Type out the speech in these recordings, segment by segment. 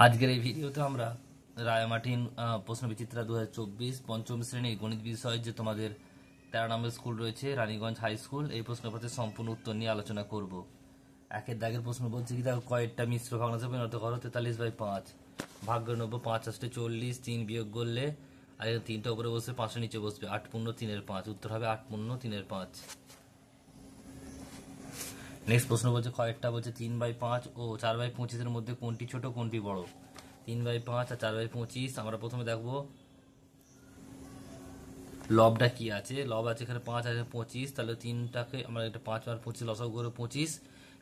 আজকের এই ভিডিওতে আমরা রায়মার্টিন প্রশ্নবিচিত্রা 2024 পঞ্চম শ্রেণীর গণিত বিষয় যে তোমাদের 13 নম্বর স্কুল রয়েছে রানীগঞ্জ হাই স্কুল, এই প্রশ্নপত্রের সম্পূর্ণ উত্তর নিয়ে আলোচনা করব। একের দাগের প্রশ্ন বলছে কি, দেখো কয়েকটা মিশ্র ভগ্নাংশে পরিণত করো 43/5, ভাগ্য নেব 5 8 40, 3 বিয়োগ করলে আর এখানে 3টা উপরে বসবে, 5 নিচে বসবে, 8 পূর্ণ 3 এর 5, উত্তর হবে 8 পূর্ণ 3 এর 5। নেক্সট প্রশ্ন বলছে কয়েকটা বলছে 3/5 ও 4/25 এর মধ্যে কোনটি ছোট কোনটি বড়। 3/5 আর 4/25 আমরা প্রথমে দেখবো লবটা কি আছে। লব আছে এখানে 5 আর 25, তাহলে 3টাকে আমরা এটা 5 আর 25 লসাগু করে 25,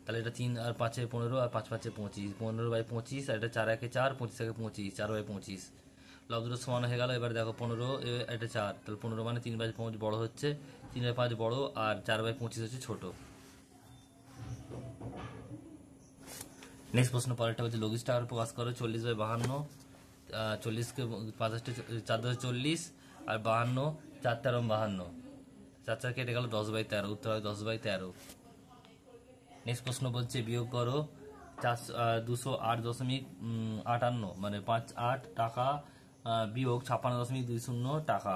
তাহলে এটা 3 আর 5 15 আর 5 5 25, 15/25 আর এটা 4 1 4, 25 25, 4/25। লব দুটো সমান হয়ে গেল। এবার দেখো 15 এটা 4, তাহলে 15 মানে 3/5 বড় হচ্ছে, 3/5 বড় আর 4/25 হচ্ছে ছোট। নেক্সট প্রশ্ন পরেরটা হচ্ছে লঘিষ্ঠ আকারে প্রকাশ করো 40/52, 40কে 5 4 10 40 আর 52 4 13 52, 4 4 কেটে গেল 10/13, উত্তর হয় 10/13। নেক্সট প্রশ্ন বলছে বিয়োগ করো 208.58 মানে 58 টাকা বিয়োগ 56.20 টাকা।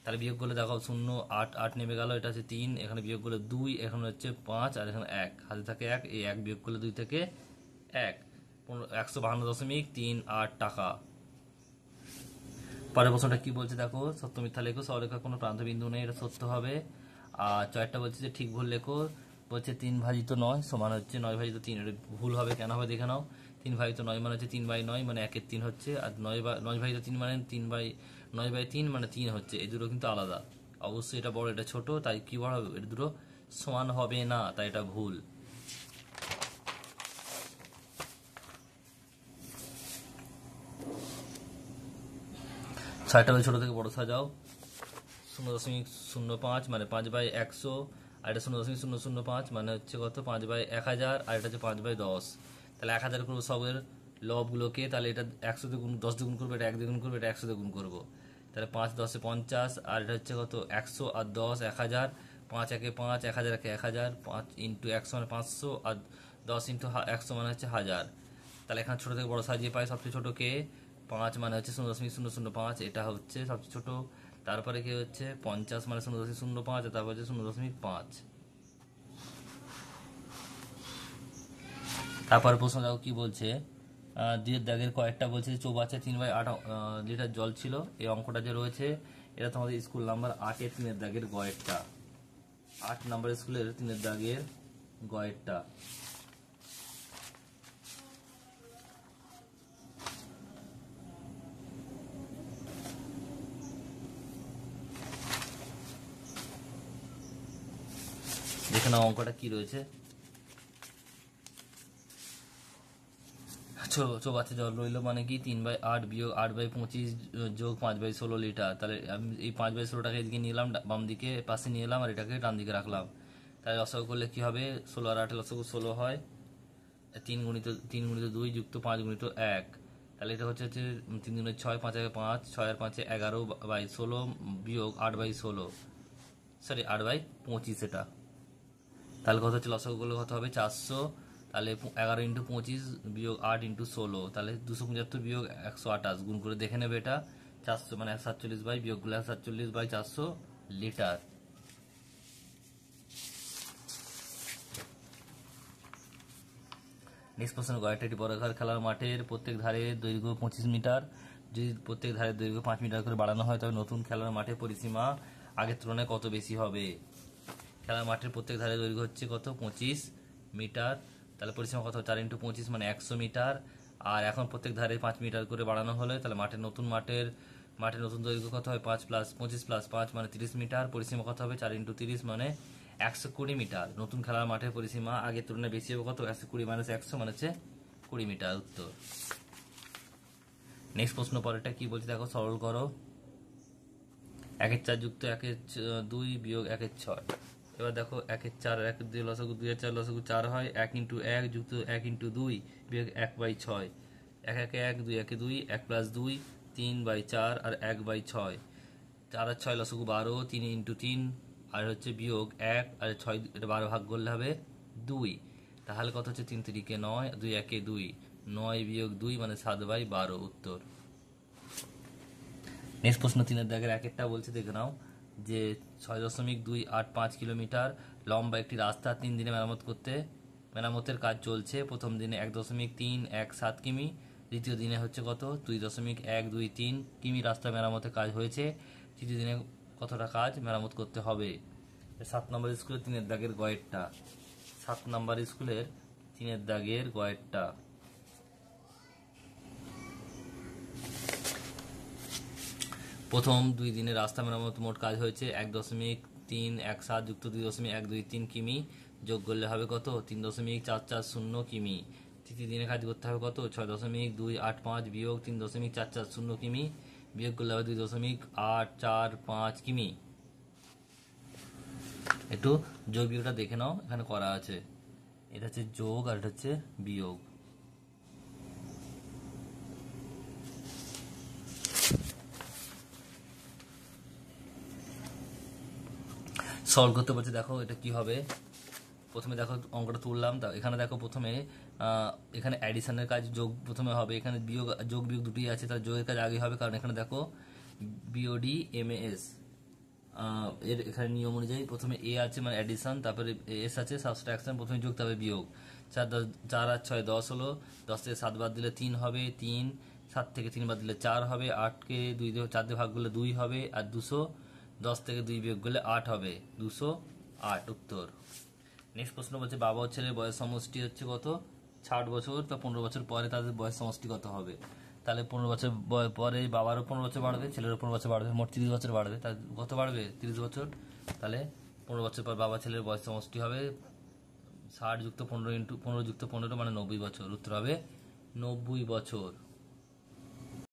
তাহলে বিয়োগ করলে দেখো 0 8 8 নেমে গেল, এটা হচ্ছে 3, এখানে বিয়োগ করলে 2, এখানে হচ্ছে 5 আর এখানে 1, হাতে থাকে 1, এই 1 বিয়োগ করলে 2 থেকে 1, 152.38 টাকা। পরের প্রশ্নটা কি বলছে দেখো, সত্য মিথ্যা লেখো, সরলরেখার কোনো প্রান্ত বিন্দু নেই, এটা সত্য হবে। আর 4টা বলছে যে ঠিক ভুল লেখো, বলছে 3 ভাজিত 9 সমান হচ্ছে 9 ভাজিত 3, এটা ভুল হবে, কেন হবে দেখে নাও। 3 ভাজিত 9 মানে হচ্ছে 3/9 মানে 1/3 হচ্ছে, আর 9 ভাজিত 3 মানে 9/3 মানে 3 হচ্ছে, এই দুটো কিন্তু আলাদা। অবশ্যই এটা বড় এটা ছোট, তাই কি বড় হবে, এটা দুটো সমান হবে না, তাই এটা ভুল। ছয়টা ছোট থেকে বড় সাজাও, 0.05 মানে 5/100, আর এটা 0.005 মানে হচ্ছে কত 5/1000, আর এটা হচ্ছে 5/10। তাহলে 1000 করবো সবের লবগুলোকে, তাহলে এটা 100 দিয়ে গুণ 10 দিয়ে গুণ করবো, এটা 1 দিয়ে গুণ করবো, এটা 100 দিয়ে গুণ করবো, তাহলে 5 10 50, আর এটা হচ্ছে কত 100 আর 10 1000, 5 1 5, 1000 1 1000, 5 ইন্টু 100 মানে 500, আর 10 ইন্টু 100 মানে হচ্ছে 1000। তাহলে এখানে ছোট থেকে বড় সাজিয়ে পাই, সবচেয়ে ছোট কে 5 মানে হচ্ছে 0.005, এটা হচ্ছে সবচেয়ে ছোট। তারপরে কি হচ্ছে 50 মানে 0.05, তারপর হচ্ছে 0.5। তারপরে প্রশ্ন দেখো কি বলছে, দুইয়ের দাগের কয়েকটা বলছে চৌবাচ্চা 3/8 লিটার জল ছিল, এই অঙ্কটা যে রয়েছে এটা তোমাদের স্কুল নাম্বার 8-এর 3-এর দাগের গয়েরটা, 8 নাম্বার স্কুলের 3-এর দাগের গয়েরটা। দেখে নাও অঙ্কটা কি রয়েছে। চৌবাচ্চা জল রইলো মানে কি 3/8 বিয়োগ 8/25 যোগ 5/16 লিটার। তাহলে আমি এই 5/16টাকে এদিকে নিলাম, বাম দিকে পাশে নিয়ে এলাম, আর এটাকে ডান দিকে রাখলাম। তাহলে লসাগু করলে কি হবে, 16 আর 8 লসাগু 16 হয়, 3 গুণিত 2 যুক্ত 5 গুণিত 1, তাহলে এটা হচ্ছে 3 গুণিত 6, 5 1 5, 6 আর 5 11/16 বিয়োগ 8/16, সরি 8/25 এটা। তাহলে কত হচ্ছে লসাগু করলে কত হবে 400, তাহলে 11 ইন্টু 25 বিয়োগ 8 ইন্টু 16, তাহলে 275 বিয়োগ 128, গুণ করে দেখে নেবে এটা 400 মানে 147 বাই বিয়োগ করলে 147/400 লিটার। নেক্সট প্রশ্ন, কয়েকটা একটি বর্গাকার খেলার মাঠের প্রত্যেক ধারে দৈর্ঘ্য 25 মিটার, যদি প্রত্যেক ধারে দৈর্ঘ্য 5 মিটার করে বাড়ানো হয় তবে নতুন খেলার মাঠের পরিসীমা আগের তুলনায় কত বেশি হবে। খেলার মাঠের প্রত্যেক ধারে দৈর্ঘ্য হচ্ছে কত 25 মিটার, তাহলে পরিসীমা কত 4 ইন্টু 25 মানে 100 মিটার, আর এখন প্রত্যেক ধারে 5 মিটার করে বাড়ানো হলে তাহলে মাঠের নতুন দৈর্ঘ্য কত হয় 5 প্লাস 25 প্লাস 5 মানে 30 মিটার, পরিসীমা কত হবে 4 ইন্টু 30 মানে 120 মিটার। নতুন খেলার মাঠের পরিসীমা আগের তুলনায় বেশি হবে কত 120 মাইনাস 100 মানে হচ্ছে 20 মিটার, উত্তর। নেক্সট প্রশ্ন পরেরটা কি বলছে দেখো, সরল করো 1/4 যুক্ত 1/2 বিয়োগ 1/6। এবার দেখো 1/4 আর 1/2 লসাগু 2/4 লসাগু 4 হয়, 1 ইন্টু 1 যুক্ত 1 ইন্টু 2 বিয়োগ 1/6, 1 1 1 2 1 2, 1 প্লাস 2 3/4 আর 1/6, 4 আর 6 লসাগু 12, 3 ইন্টু 3 আর হচ্ছে বিয়োগ 1 আর 6, এটা 12 ভাগ করলে হবে 2, তাহলে কত হচ্ছে 3 3 কে 9, 2 1 2, 9 - 2 মানে 7/12 উত্তর। নেক্সট প্রশ্ন 3-এর দাগের একেরটা বলছে, দেখে নাও যে 6.285 কিলোমিটার লম্বা একটি রাস্তা 3 দিনে মেরামতের কাজ চলছে। প্রথম দিনে 1.317 কিমি, দ্বিতীয় দিনে হচ্ছে কত 2.123 কিমি রাস্তা মেরামতের কাজ হয়েছে। তৃতীয় দিনে কতটা কাজ মেরামত করতে হবে? 7 নম্বর স্কুলের 3-এর দাগের গয়েরটা, 7 নম্বর স্কুলের 3-এর দাগের গয়েরটা। প্রথম 2 দিনে রাস্তা মেরামত মোট কাজ হয়েছে 1.317 যুক্ত 2.123 কিমি, যোগ করলে হবে কত 3.440 কিমি। তৃতীয় দিনে কাজ করতে হবে কত 6.285 বিয়োগ 3.440 কিমি, বিয়োগ করলে হবে 2.845 কিমি। একটু যোগ বিয়োগটা দেখে নাও, এখানে করা আছে, এটা হচ্ছে যোগ আর এটা হচ্ছে বিয়োগ। সলভ করতে বলছে, দেখো এটা কি হবে। প্রথমে দেখো অঙ্কটা তুললাম, এখানে দেখো প্রথমে এখানে অ্যাডিশনের কাজ যোগ প্রথমে হবে, এখানে যোগ বিয়োগ দুটোই আছে, তার যোগের কাজ আগে হবে, কারণ এখানে দেখো বিওডি এমএএস এর এখানে নিয়ম অনুযায়ী প্রথমে এ আছে মানে অ্যাডিশন, তারপরে এস আছে সাবট্রাকশন, প্রথমে যোগ তারপরে বিয়োগ। 4 আর 6 10 হলো, 10 থেকে 7 বাদ দিলে 3 হবে, 3 7 থেকে 3 বাদ দিলে 4 হবে, 8কে 2 দিয়ে 4 দিয়ে ভাগ করলে 2 হবে, আর 210 থেকে 2 বিয়োগ করলে 8 হবে, 208 উত্তর। নেক্সট প্রশ্ন বলছে, বাবা ও ছেলের বয়স সমষ্টি হচ্ছে কত 60 বছর, তো 15 বছর পরে তাদের বয়স সমষ্টি কত হবে? তাহলে 15 বছর পরে বাবারও 15 বছর বাড়বে, ছেলেরও 15 বছর বাড়বে, মোট 30 বছর বাড়বে। তার কত বাড়বে 30 বছর, তাহলে 15 বছর পর বাবা ছেলের বয়স সমষ্টি হবে 60 যুক্ত 15 × 15 যুক্ত 15 মানে 90 বছর, উত্তর হবে 90 বছর।